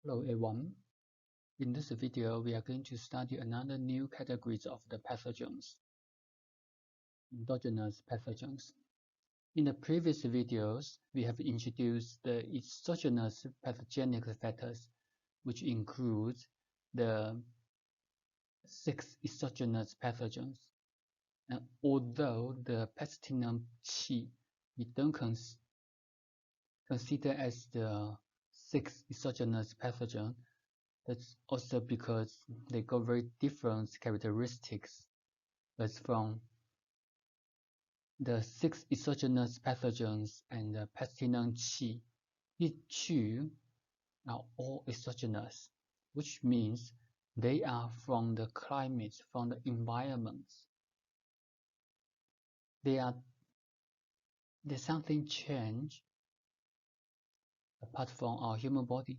Hello everyone. In this video, we are going to study another new categories of the pathogens, endogenous pathogens. In the previous videos, we have introduced the exogenous pathogenic factors, which includes the 6 exogenous pathogens. And although the Platinum Qi we don't consider as the 6 exogenous pathogen, that's also because they got very different characteristics. But from the 6 exogenous pathogens and the Platinum Qi, these 2 are all exogenous, which means they are from the climate, from the environment. There's something changed apart from our human body.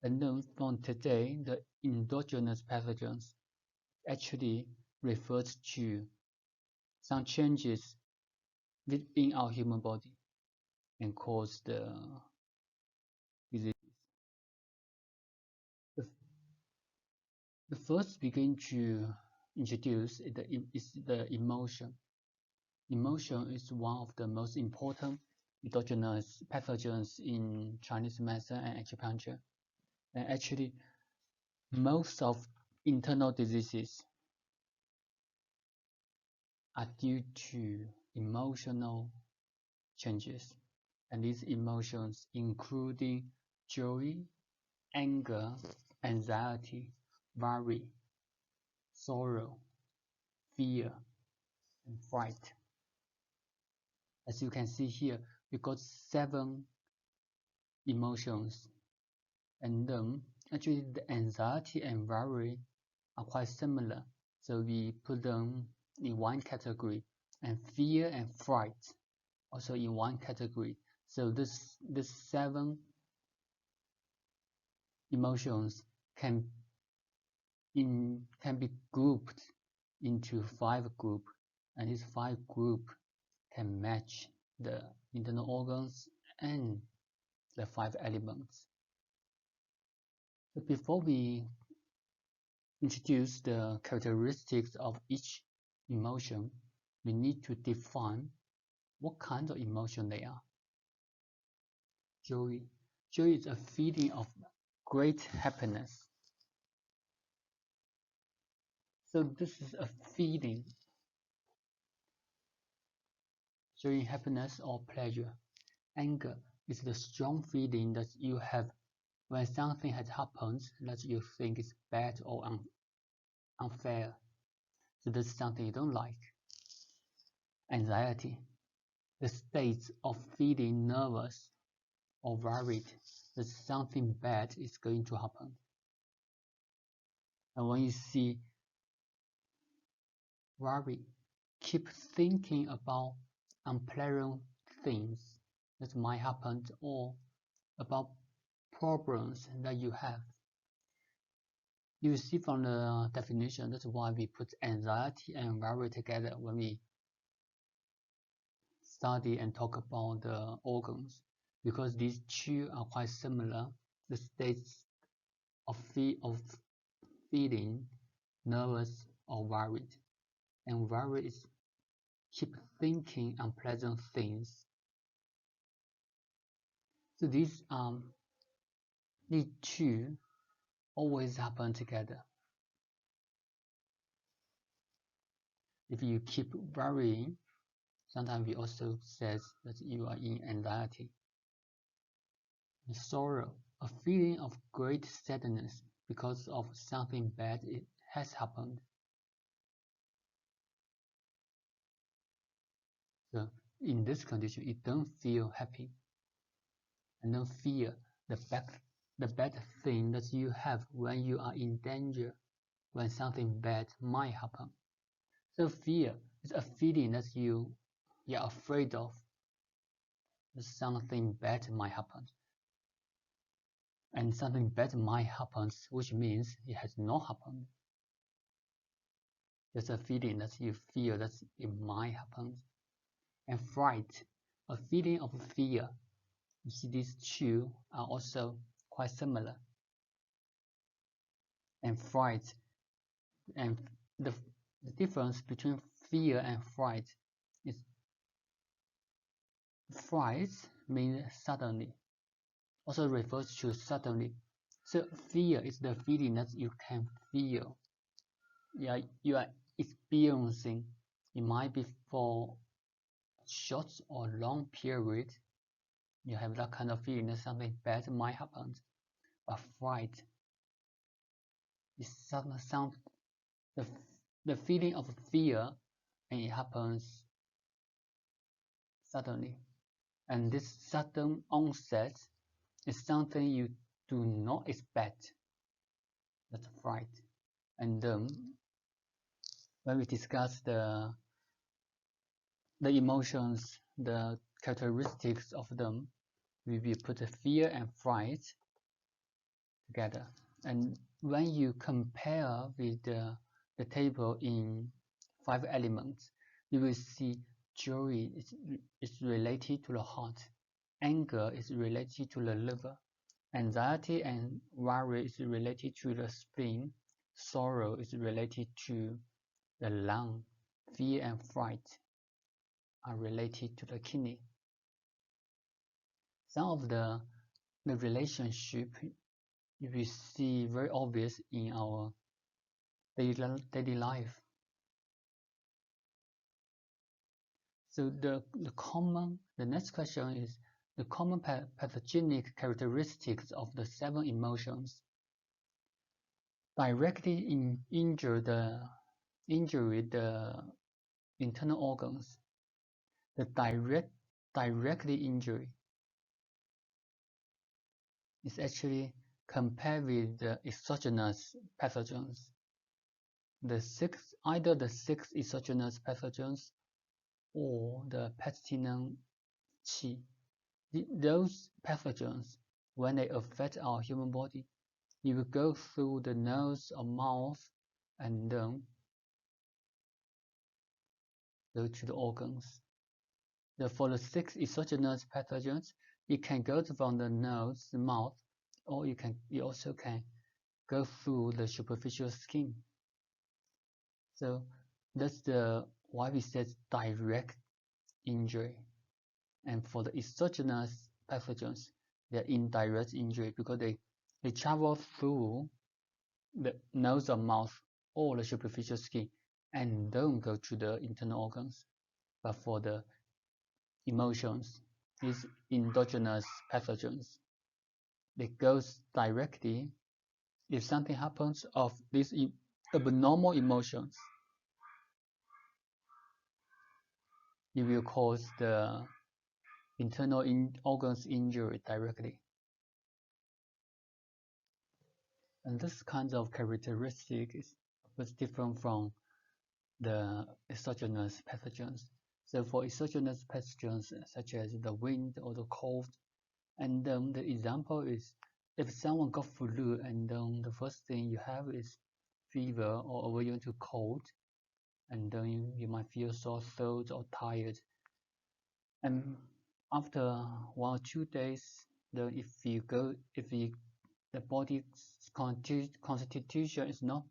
And then from today, the endogenous pathogens actually refers to some changes within our human body and cause the disease. The first we're going to introduce is the emotion. Emotion is one of the most important endogenous pathogens in Chinese medicine and acupuncture. And actually, most of internal diseases are due to emotional changes. And these emotions including joy, anger, anxiety, worry, sorrow, fear, and fright. As you can see here, we got 7 emotions, and then actually the anxiety and worry are quite similar, so we put them in one category, and fear and fright also in one category. So this 7 emotions can be grouped into 5 groups, and these 5 groups can match the internal organs and the 5 elements. But before we introduce the characteristics of each emotion, we need to define what kind of emotion they are. Joy. Joy is a feeling of great happiness. So this is a feeling, showing happiness or pleasure. Anger is the strong feeling that you have when something has happened that you think is bad or unfair. So this is something you don't like. Anxiety, the state of feeling nervous or worried that something bad is going to happen. And when you see worry, keep thinking about unpleasant things that might happen or about problems that you have. You see from the definition, that's why we put anxiety and worry together when we study and talk about the organs, because these 2 are quite similar. The states of feeling nervous or worried, and worry is keep thinking unpleasant things. So these 2 always happen together. If you keep worrying, sometimes we also says that you are in anxiety. And sorrow, a feeling of great sadness because of something bad has happened. So in this condition, you don't feel happy. And then fear, the bad thing that you have when you are in danger, when something bad might happen. So fear is a feeling that you're afraid of, that something bad might happen. And something bad might happen, which means it has not happened. There's a feeling that you feel that it might happen. And fright, a feeling of fear. You see, these 2 are also quite similar. And fright, and the difference between fear and fright is fright means suddenly, also refers to suddenly. So fear is the feeling that you can feel. Yeah, you are experiencing. It might be for short or long period. You have that kind of feeling that something bad might happen. But fright is the feeling of fear, and it happens suddenly. And this sudden onset is something you do not expect. That's fright. And when we discuss the emotions, the characteristics of them, we will put the fear and fright together. And when you compare with the table in 5 elements, you will see joy is related to the heart, anger is related to the liver, anxiety and worry is related to the spleen, sorrow is related to the lung, fear and fright are related to the kidney. Some of the relationship we see very obvious in our daily life. So the next question is the common pathogenic characteristics of the 7 emotions. Directly injure the internal organs. The directly injury is actually compared with the exogenous pathogens. Either the 6 exogenous pathogens or the pestilent qi. Those pathogens, when they affect our human body, it will go through the nose or mouth and then go to the organs. For the 6 exogenous pathogens, it can go from the nose, the mouth, or it also can go through the superficial skin. So that's why we said direct injury. And for the exogenous pathogens, they're indirect injury because they travel through the nose or mouth or the superficial skin and don't go to the internal organs. But for the emotions, these endogenous pathogens, they goes directly. If something happens of these abnormal emotions, it will cause the internal organs injury directly. And this kind of characteristic was different from the exogenous pathogens. So for exogenous pathogens such as the wind or the cold, and the example is if someone got flu and the first thing you have is fever or aversion to cold, and then you might feel sore throat or tired. And after 1 or 2 days, then if the body's constitution is not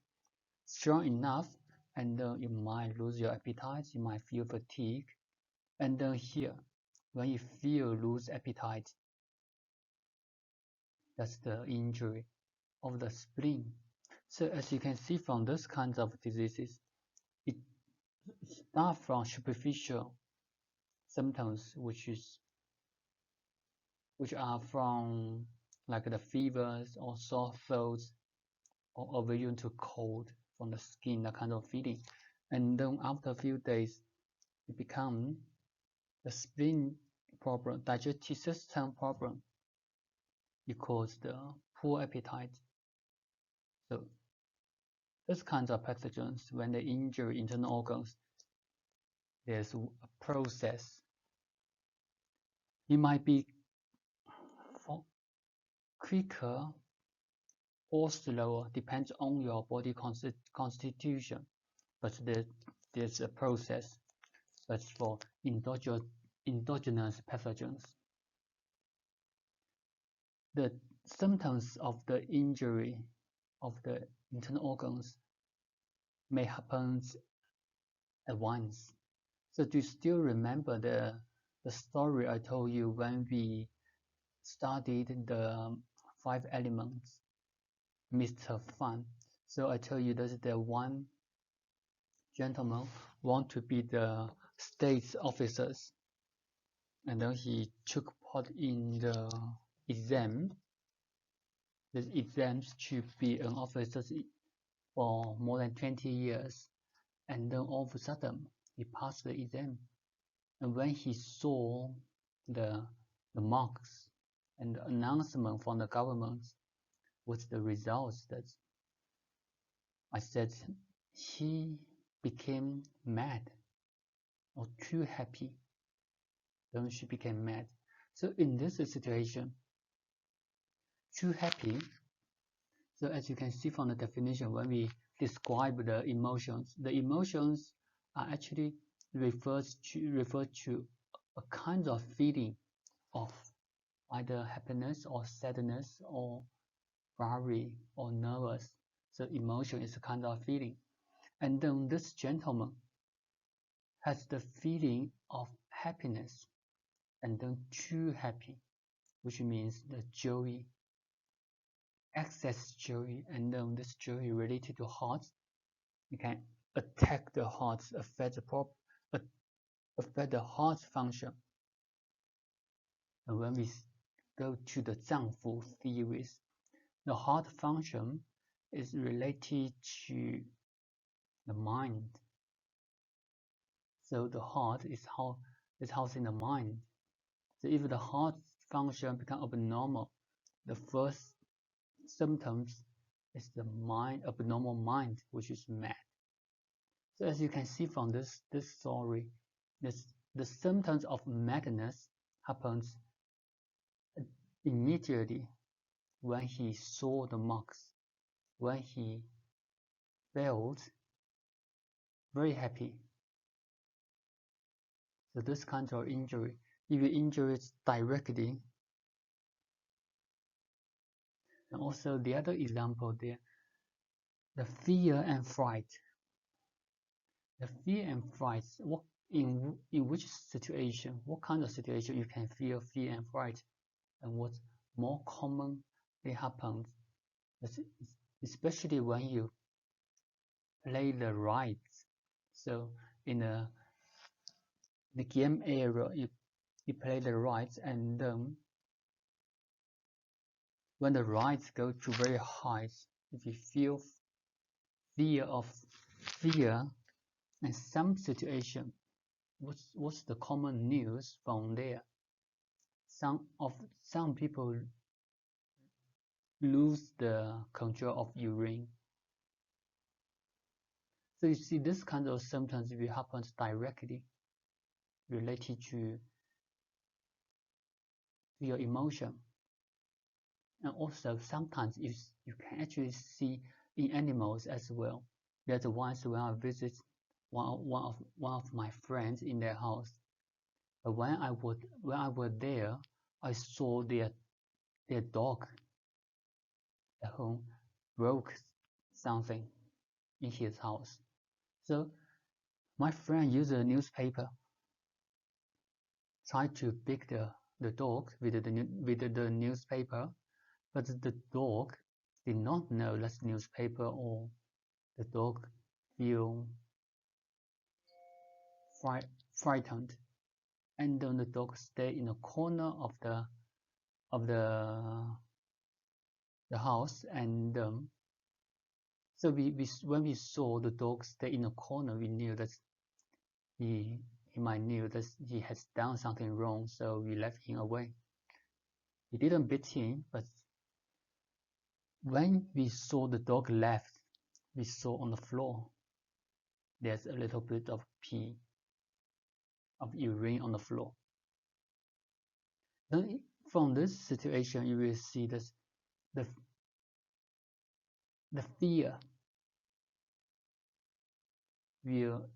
strong enough, and you might lose your appetite, you might feel fatigue. And then here, when you feel lose appetite, that's the injury of the spleen. So as you can see from those kinds of diseases, it starts from superficial symptoms, which are from like the fevers or sore throats or aversion to cold from the skin, that kind of feeling. And then after a few days, it becomes the spleen problem, digestive system problem. It causes the poor appetite. So those kinds of pathogens, when they injure internal organs, there's a process. It might be quicker or slower, depends on your body constitution. But there's a process. But for endogenous pathogens, the symptoms of the injury of the internal organs may happen at once. So do you still remember the story I told you when we studied the 5 elements, Mr. Fan? So I told you that the one gentleman want to be the state officers, and then he took part in the exam. The exams should be an officer for more than 20 years, and then all of a sudden he passed the exam. And when he saw the marks and the announcement from the government with the results, that I said he became mad or too happy. Then she became mad. So in this situation, too happy. So as you can see from the definition, when we describe the emotions are actually refer to a kind of feeling of either happiness or sadness or worry or nervous. So emotion is a kind of feeling. And then this gentleman has the feeling of happiness and then too happy, which means the joy, excess joy, and then this joy related to heart. You can attack the heart, affect the heart function. And when we go to the Zangfu theories, the heart function is related to the mind. So the heart is housed in the mind. So if the heart function become abnormal, the first symptoms is the abnormal mind, which is mad. So as you can see from this story, the symptoms of madness happens immediately when he saw the marks, when he felt very happy. So this kind of injury, if you injure it directly, and also the other example there, the fear and fright. The fear and fright, what in which situation, what kind of situation you can feel fear and fright, and what more commonly happens, especially when you play the rides. So in the game area, you play the rides, and when the rides go to very high, if you feel fear and some situation, what's the common news from there? Some people lose the control of urine. So you see, this kind of symptoms will happen directly related to your emotion. And also sometimes you can actually see in animals as well. There's once when I visit one of my friends in their house. But when I was there, I saw their dog at home broke something in his house. So my friend used a newspaper, tried to pick the dog with the newspaper, but the dog did not know that's newspaper, or the dog feel frightened, and then the dog stayed in a corner of the house, and so when we saw the dog stay in a corner, we knew that he might knew that he has done something wrong, so we left him away. We didn't beat him, but when we saw the dog left, we saw on the floor there's a little bit of pee, of urine on the floor. Then from this situation, you will see this the fear will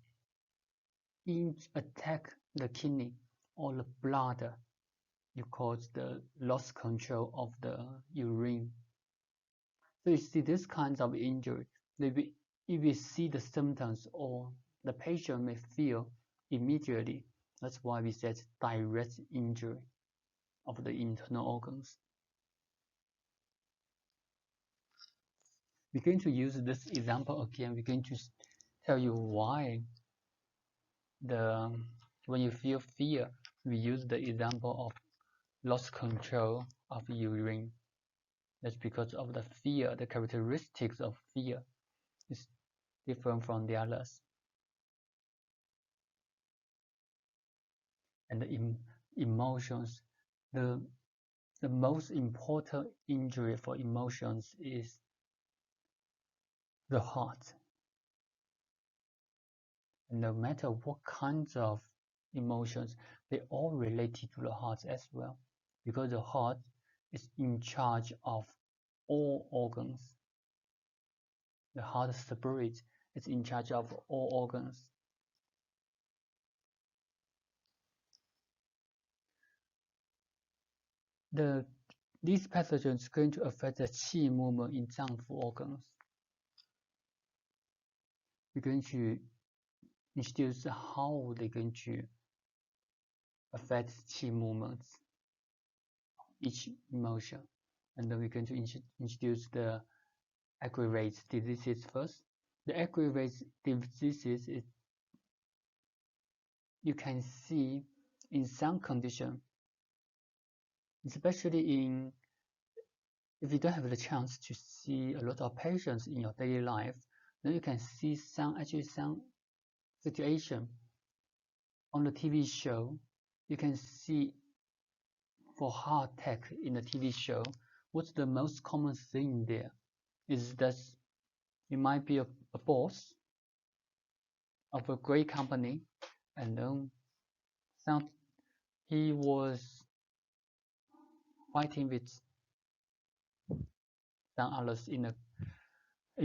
attack the kidney or the bladder, you cause the loss control of the urine. So you see this kinds of injury, if we see the symptoms or the patient may feel immediately. That's why we said direct injury of the internal organs. We're going to use this example again. We're going to tell you why when you feel fear, we use the example of loss control of urine. That's because of the fear, the characteristics of fear is different from the others. And the emotions, the most important injury for emotions is the heart. And no matter what kinds of emotions, they all related to the heart as well, because the heart is in charge of all organs. The heart spirit is in charge of all organs. These pathogens are going to affect the qi movement in Zangfu organs. We're going to introduce how they're going to affect qi movements, each emotion. And then we're going to introduce the aggravate diseases first. The aggravate diseases is you can see in some condition, especially if you don't have the chance to see a lot of patients in your daily life, then you can see some situation on the TV show. You can see for heart attack in the TV show, what's the most common thing there is that it might be a boss of a great company, and then he was fighting with some others in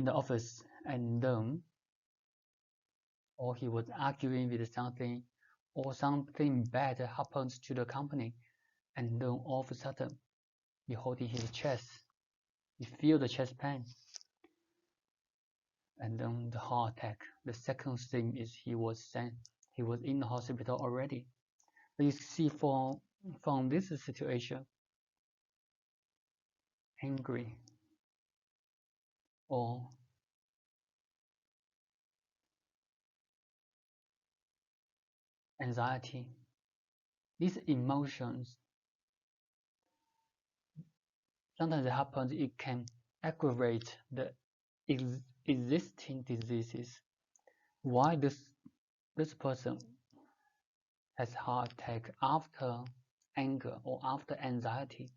the office, and then or he was arguing with something, or something bad happens to the company, and then all of a sudden he holding his chest, he feel the chest pain, and then the heart attack. The second thing is he was in the hospital already. But you see from this situation, angry or anxiety, these emotions, sometimes it happens, it can aggravate the existing diseases. Why this person has heart attack after anger or after anxiety?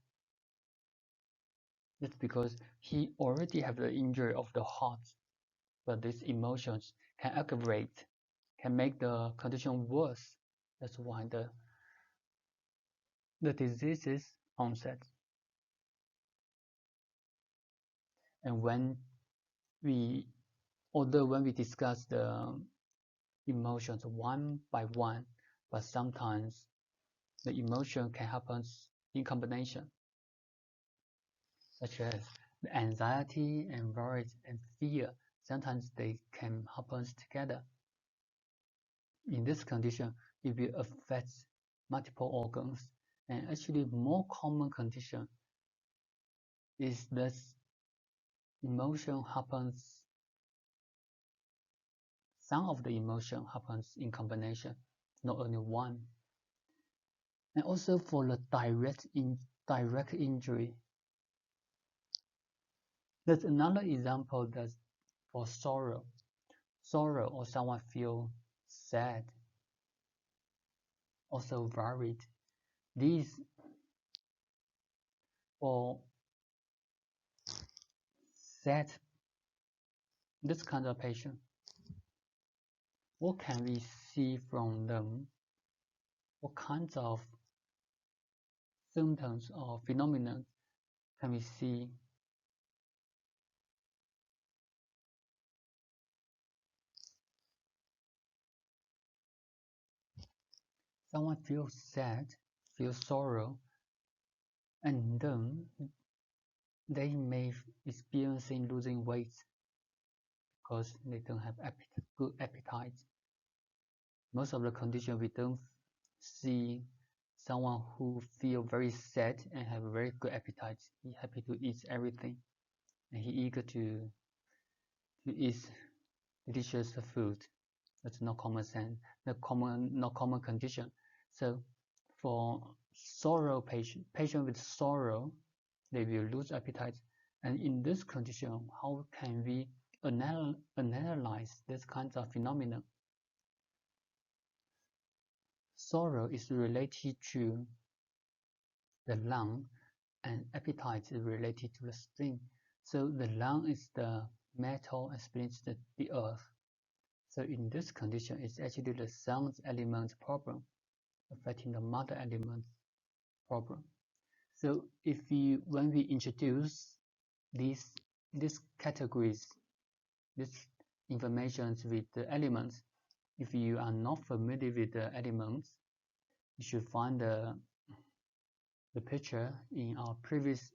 It's because he already have the injury of the heart, but these emotions can aggravate, can make the condition worse. That's why the diseases onset. And when we discuss the emotions one by one, but sometimes the emotion can happen in combination, such as the anxiety and worry and fear. Sometimes they can happen together. In this condition, it will affect multiple organs. And actually, more common condition is that emotion happens. Some of the emotion happens in combination, not only one. And also for the direct injury, there's another example that's for sorrow or someone feel sad, also worried. These for sad, this kind of patient, what can we see from them? What kinds of symptoms or phenomena can we see? Someone feels sad, feels sorrow, and then they may experiencing losing weight because they don't have good appetite. Most of the condition we don't see someone who feel very sad and have a very good appetite. He happy to eat everything, and he eager to eat delicious food. That's not common sense, not common condition. So for sorrow patient with sorrow, they will lose appetite. And in this condition, how can we analyze this kind of phenomenon? Sorrow is related to the lung, and appetite is related to the spleen. So the lung is the metal and spleen is the earth. So in this condition, it's actually the sound element problem affecting the mother element problem. So when we introduce these categories, these informations with the elements, if you are not familiar with the elements, you should find the picture in our previous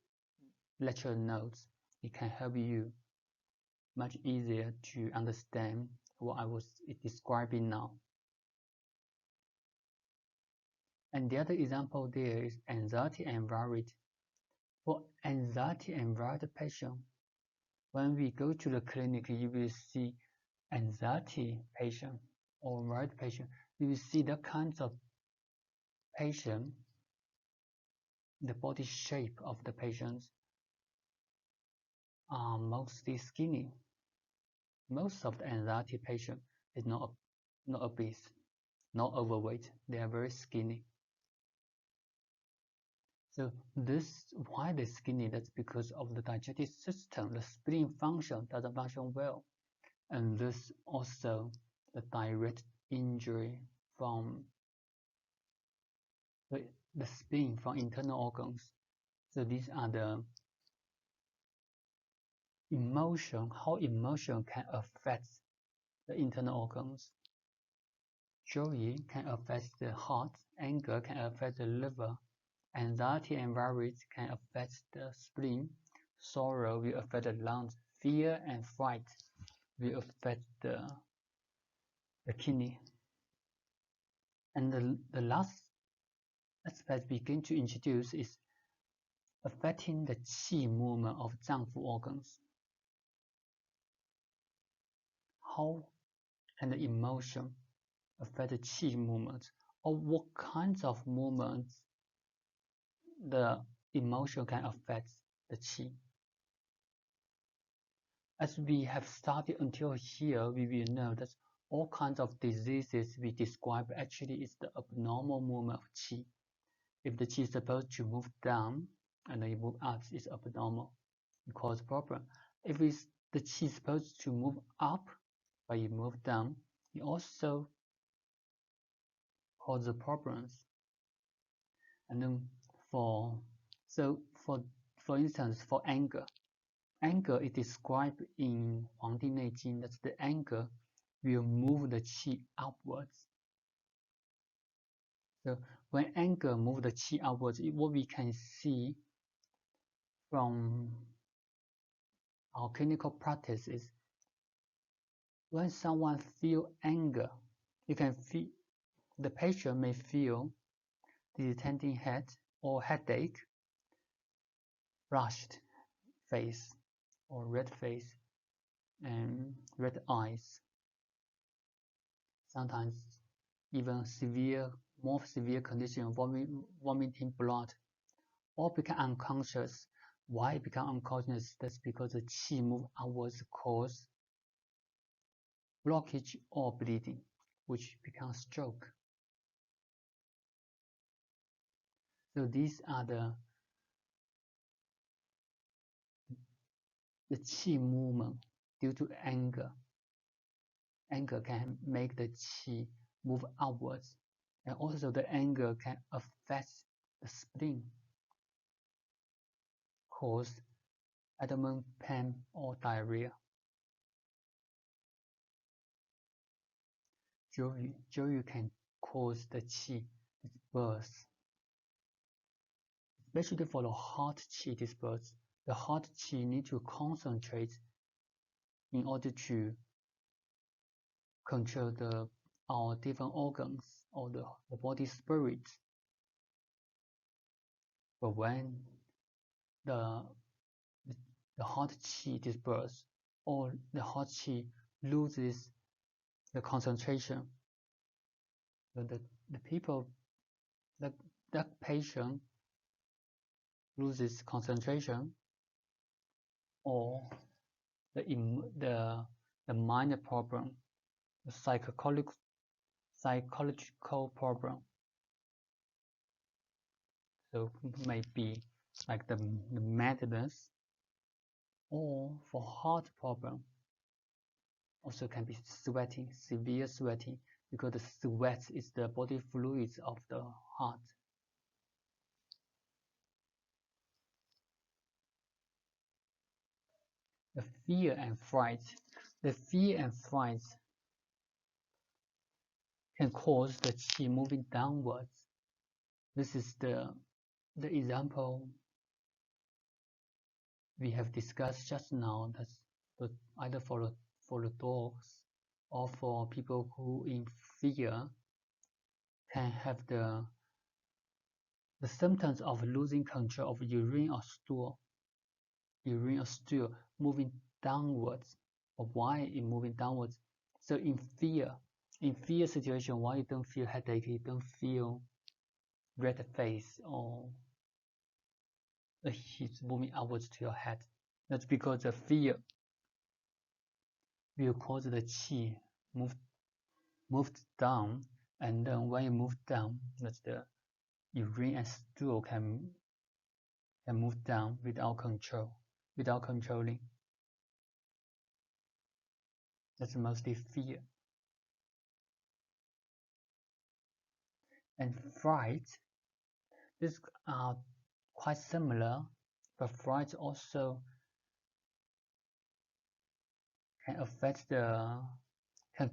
lecture notes. It can help you much easier to understand what I was describing now. And the other example there is anxiety and worried. For anxiety and worried patient, when we go to the clinic, you will see anxiety patient or worried patient. You will see the kinds of patient, the body shape of the patients are mostly skinny. Most of the anxiety patient is not obese, not overweight. They are very skinny. So why they're skinny? That's because of the digestive system. The spleen doesn't function well, and this also the direct injury from the spleen from internal organs. So these are the how emotion can affect the internal organs. Joy can affect the heart, anger can affect the liver, anxiety and worry can affect the spleen, sorrow will affect the lungs, fear and fright will affect the kidney. And the last aspect we begin to introduce is affecting the qi movement of Zangfu organs. How can the emotion affect the qi movement, or what kinds of movements the emotion can affect the qi? As we have studied until here, we will know that all kinds of diseases we describe actually is the abnormal movement of qi. If the qi is supposed to move down and then it move up, it's abnormal. It causes problem. If the qi is supposed to move up but it move down, it also causes problems. And then for instance, for anger is described in 黄帝内经. That's the anger will move the qi upwards. So when anger moves the qi upwards, what we can see from our clinical practice is when someone feel anger, the patient may feel distending head or headache, flushed face or red face and red eyes. Sometimes even more severe condition, vomiting blood, or become unconscious. Why become unconscious? That's because the qi move outwards cause blockage or bleeding, which becomes stroke. So these are the qi movement due to anger. Anger can make the qi move outwards, and also the anger can affect the spleen, cause abdomen pain or diarrhea. Joy can cause the qi burst, especially for the hot qi dispersed. The hot qi need to concentrate in order to control our different organs or the body spirit. But when the hot qi dispersed or the hot qi loses the concentration, the people, that patient loses concentration, or the mind problem, the psychological problem. So maybe like the madness, or for heart problem, also can be sweating, severe sweating, because the sweat is the body fluids of the heart. The fear and fright. The fear and fright can cause the qi moving downwards. This is the example we have discussed just now. That's either for the dogs or for people who in fear can have the symptoms of losing control of urine or stool moving downwards. Or why it moving downwards? So in fear situation, why you don't feel headache, you don't feel red face, or the heat moving upwards to your head? That's because the fear will cause the qi moved down, and then when you move down, that's the urine and stool can move down without controlling. That's mostly fear. And fright, these are quite similar, but fright also can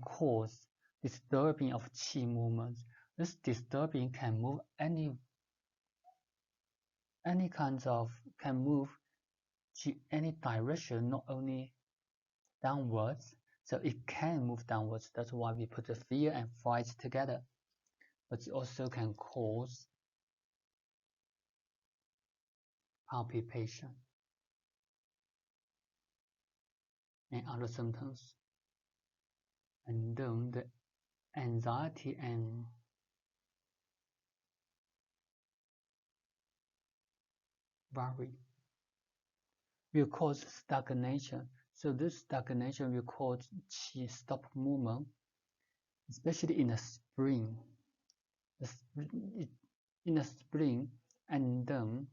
cause disturbing of qi movements. This disturbing can move can move to any direction, not only downwards. So it can move downwards. That's why we put the fear and fright together. But it also can cause palpitation and other symptoms. And then the anxiety and worry will cause stagnation. So this stagnation will cause qi stop movement, especially in the spring. In the spring, and then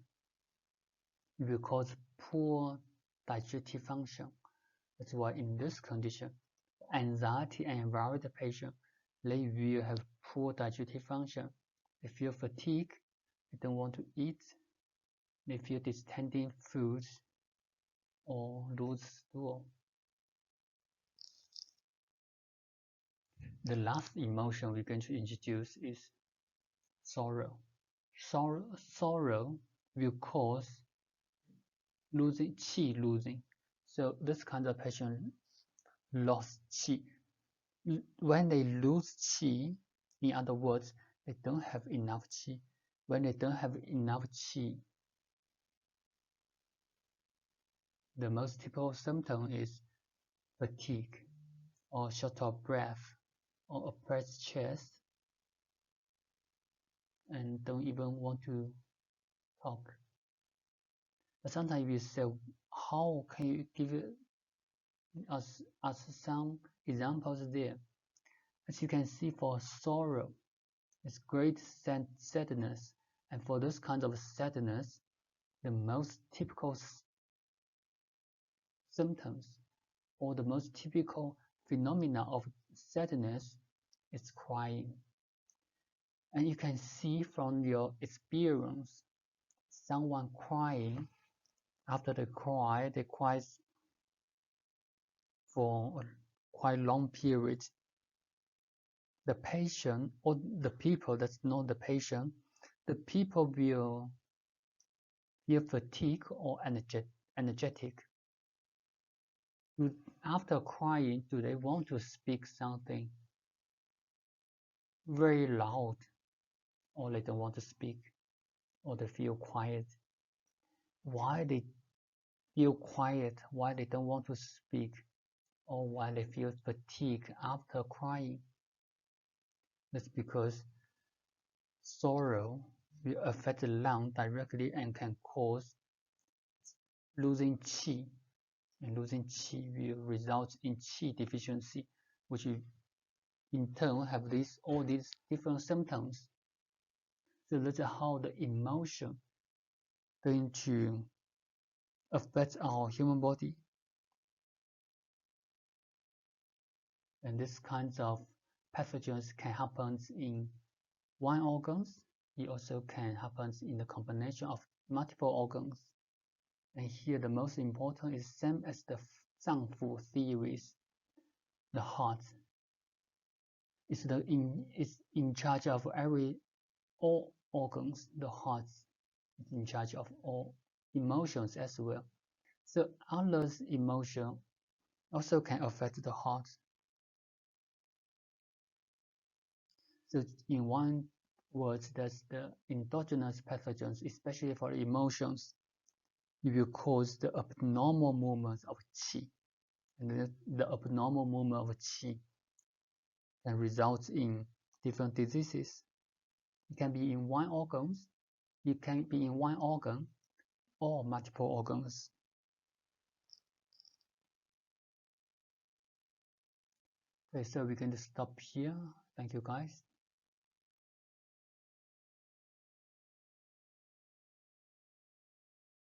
it will cause poor digestive function. That's why in this condition, anxiety and worried patient, they will have poor digestive function. They feel fatigue, they don't want to eat, they feel distending foods, or lose stool. The last emotion we're going to introduce is sorrow. Sorrow will cause losing. So this kind of patient lost qi. When they lose qi, in other words, they don't have enough qi. When they don't have enough qi, the most typical symptom is fatigue, or short of breath, or oppressed chest, and don't even want to talk. But sometimes we say, how can you give us some examples there? As you can see, for sorrow, it's great sadness, and for this kind of sadness, the most typical symptoms or the most typical phenomena of sadness is crying. And you can see from your experience, someone crying, after they cry for a quite long period. The patient, or the people that's not the patient, the people will feel fatigue or energetic. After crying, do they want to speak something very loud, or they don't want to speak, or they feel quiet? Why they feel quiet, why they don't want to speak, or why they feel fatigue after crying? That's because sorrow will affect the lung directly and can cause losing qi, and losing qi will result in qi deficiency, which will in turn have all these different symptoms. So that's how the emotion going to affect our human body. And this kinds of pathogens can happen in one organs. It also can happen in the combination of multiple organs. And here the most important is same as the Zangfu theories. The heart is in charge of all organs. The heart is in charge of all emotions as well. So others' emotion also can affect the heart. So in one word, that's the endogenous pathogens, especially for emotions. It will cause the abnormal movements of qi, and the abnormal movement of qi can result in different diseases. It can be in one organ, or multiple organs. Okay, so we can stop here. Thank you, guys.